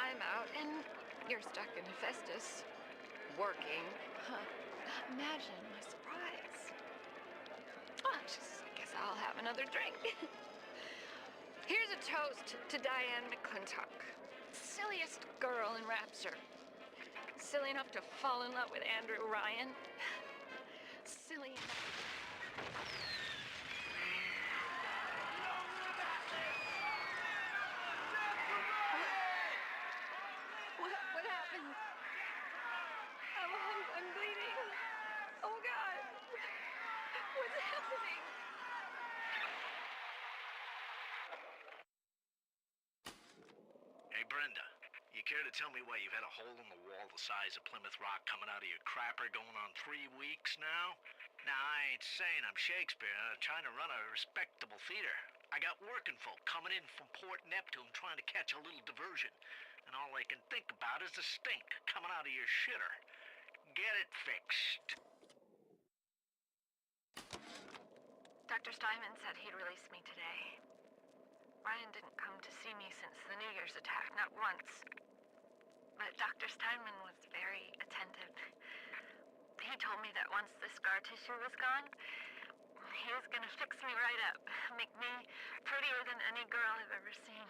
I'm out and you're stuck in Hephaestus, working. Huh. Imagine my surprise. Oh, I guess I'll have another drink. Here's a toast to Diane McClintock, silliest girl in Rapture. Silly enough to fall in love with Andrew Ryan. Silly enough. What happened? I'm bleeding. Oh God. What's happening? Hey, Brenda, you care to tell me why you've had a hole in the wall the size of Plymouth Rock coming out of your crapper going on 3 weeks now? Now, I ain't saying I'm Shakespeare, trying to run a respectable theater. I got working folk coming in from Port Neptune trying to catch a little diversion, and all they can think about is the stink coming out of your shitter. Get it fixed. Dr. Steinman said he'd release me today. Ryan didn't come to see me since the New Year's attack, not once. But Dr. Steinman was very attentive. He told me that once the scar tissue was gone, he was gonna fix me right up, make me prettier than any girl I've ever seen.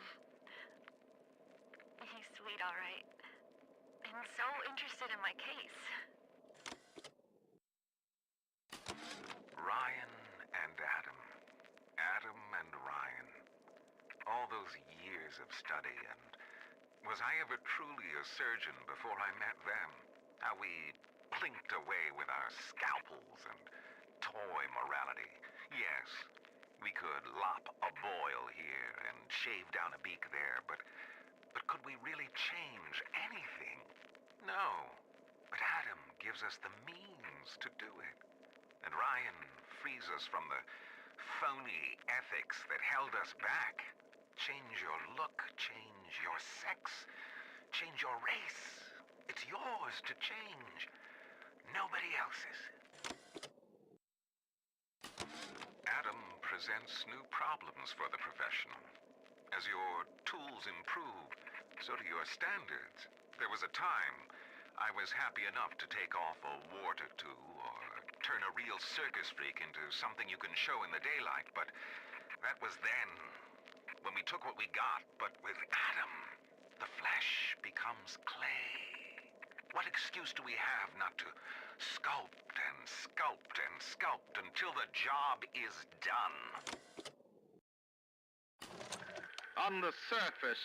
He's sweet, all right. And so interested in my case. Ryan and Adam. Adam and Ryan. All those years of study, and was I ever truly a surgeon before I met them? How we plinked away with our scalpels and toy morality. Yes, we could lop a boil here and shave down a beak there, but could we really change anything? No. But Adam gives us the means to do it. And Ryan frees us from the phony ethics that held us back. Change your look, change your sex, change your race. It's yours to change. Nobody else's. Adam presents new problems for the professional. As your tools improve, so do your standards. There was a time I was happy enough to take off a wart or two, or turn a real circus freak into something you can show in the daylight, but that was then, when we took what we got. But with Adam, the flesh becomes clay. What excuse do we have not to sculpt and sculpt and sculpt until the job is done? On the surface,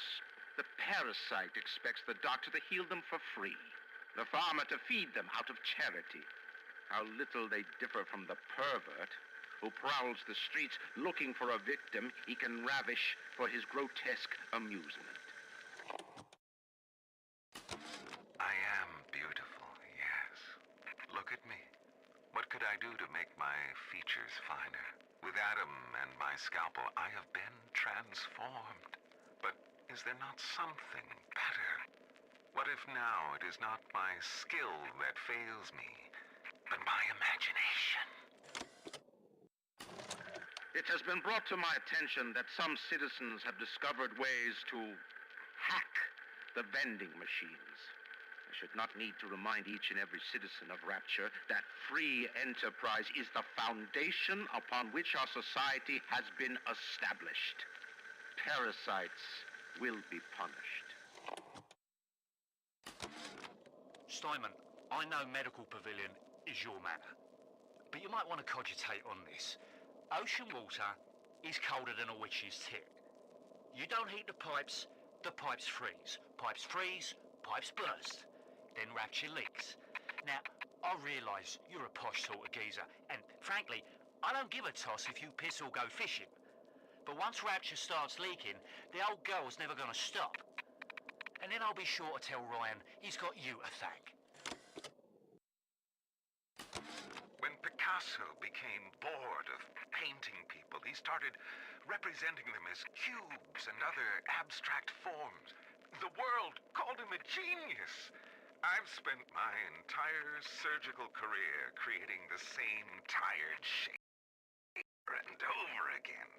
the parasite expects the doctor to heal them for free, the farmer to feed them out of charity. How little they differ from the pervert who prowls the streets looking for a victim he can ravish for his grotesque amusement. I am beautiful, yes. Look at me. What could I do to make my features finer? With Adam and my scalpel, I have been transformed. But is there not something better? What if now it is not my skill that fails me, but my imagination? It has been brought to my attention that some citizens have discovered ways to hack the vending machines. I should not need to remind each and every citizen of Rapture that free enterprise is the foundation upon which our society has been established. Parasites will be punished. Steinman, I know medical pavilion is your matter, but you might want to cogitate on this. Ocean water is colder than a witch's tit. You don't heat the pipes freeze. Pipes freeze, pipes burst. Then Rapture leaks. Now, I realise you're a posh sort of geezer, and frankly, I don't give a toss if you piss or go fishing. But once Rapture starts leaking, the old girl's never gonna stop. And then I'll be sure to tell Ryan he's got you to thank. When Picasso became bored of painting people, he started representing them as cubes and other abstract forms. The world called him a genius. I've spent my entire surgical career creating the same tired shape over and over again.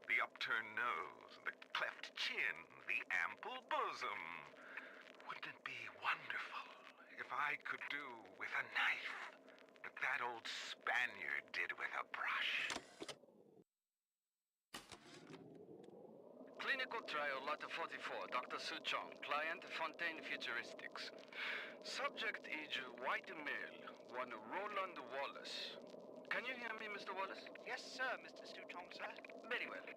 The upturned nose, the cleft chin, the ample bosom. Wouldn't it be wonderful if I could do with a knife what that old Spaniard did with a brush? Clinical trial lot 44, Dr. Suchong, client Fontaine Futuristics. Subject is white male, one Roland Wallace. Can you hear me, Mr. Wallace? Yes, sir, Mr. Suchong, sir. Very well.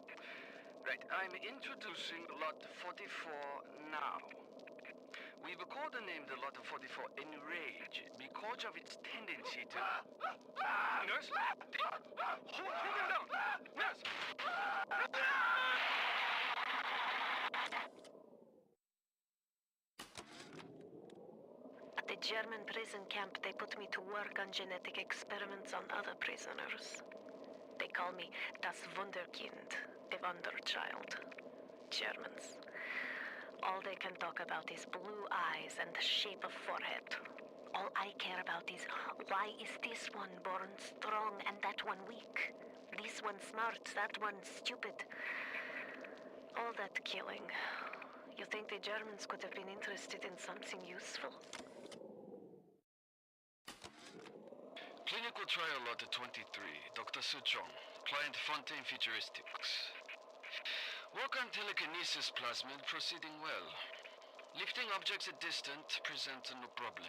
Right, I'm introducing lot 44 now. We've codenamed the lot 44 Enrage because of its tendency to... Nurse? Hold him down! Nurse! At the German prison camp, they put me to work on genetic experiments on other prisoners. They call me das Wunderkind, a wonder child. Germans. All they can talk about is blue eyes and the shape of forehead. All I care about is why is this one born strong and that one weak? This one smart, that one stupid. All that killing. You think the Germans could have been interested in something useful? Clinical trial lot 23, Dr. Suchong, client Fontaine Futuristics. Work on telekinesis plasmid proceeding well. Lifting objects at distance presents no problem.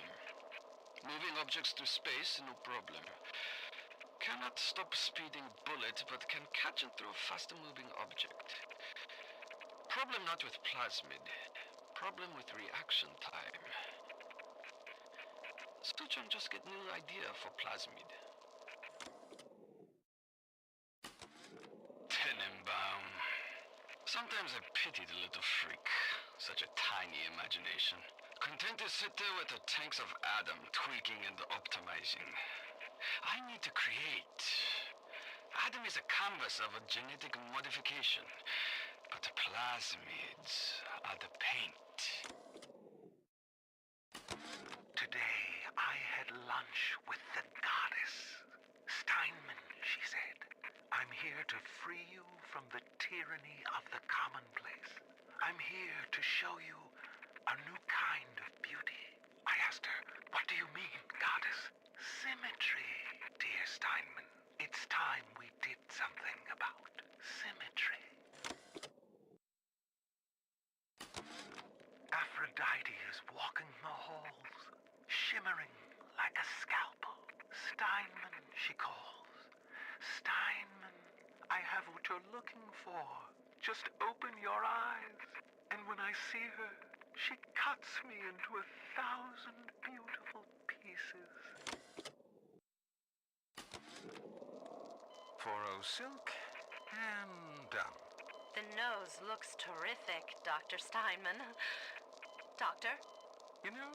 Moving objects through space, no problem. Cannot stop speeding bullet, but can catch and throw a faster moving object. Problem not with plasmid. Problem with reaction time. Suchong just get new idea for plasmid. Tenenbaum. Sometimes I pity the little freak. Such a tiny imagination. Content to sit there with the tanks of Adam tweaking and optimizing. I need to create. Adam is a canvas of a genetic modification, but the plasmids are the paint. Today, I had lunch with the goddess. Steinman, she said. I'm here to free you from the tyranny of the commonplace. I'm here to show you a new kind of beauty. I asked her, what do you mean, goddess? Symmetry, dear Steinman. It's time we did something about symmetry. Aphrodite is walking the halls, shimmering like a scalpel. Steinman, she calls. Steinman, I have what you're looking for. Just open your eyes. And when I see her, she cuts me into 1,000 beautiful pieces. 4-0 silk, and done. The nose looks terrific, Dr. Steinman. Doctor? You know,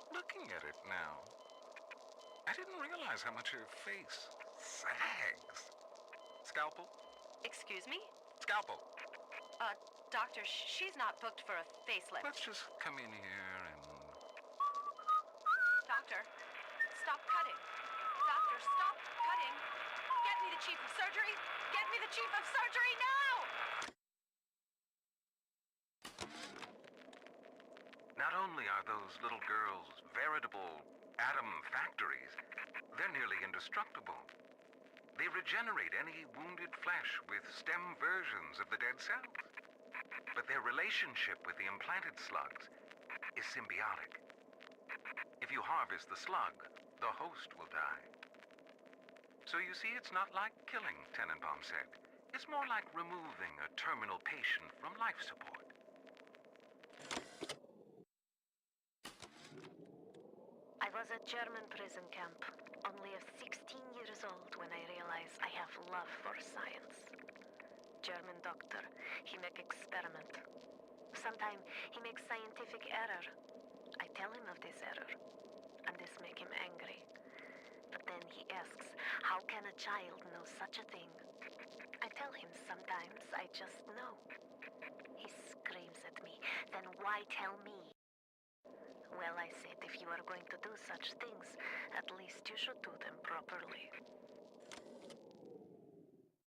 looking at it now, I didn't realize how much her face sags. Scalpel? Excuse me? Scalpel. Doctor, she's not booked for a facelift. Let's just come in here and... Doctor, stop cutting. Doctor, stop cutting. Get me the chief of surgery. Get me the chief of surgery now! Not only are those little girls veritable atom factories, they're nearly indestructible. They regenerate any wounded flesh with stem versions of the dead cells. But their relationship with the implanted slugs is symbiotic. If you harvest the slug, the host will die. So you see, it's not like killing, Tenenbaum said. It's more like removing a terminal patient from life support. I was at German prison camp, only 16 years old when I realized I have love for science. German doctor, he make experiment. Sometimes he makes scientific error. I tell him of this error, and this make him angry. But then he asks, how can a child know such a thing? I tell him sometimes I just know. He screams at me, then why tell me? Well, I said, if you are going to do such things, at least you should do them properly.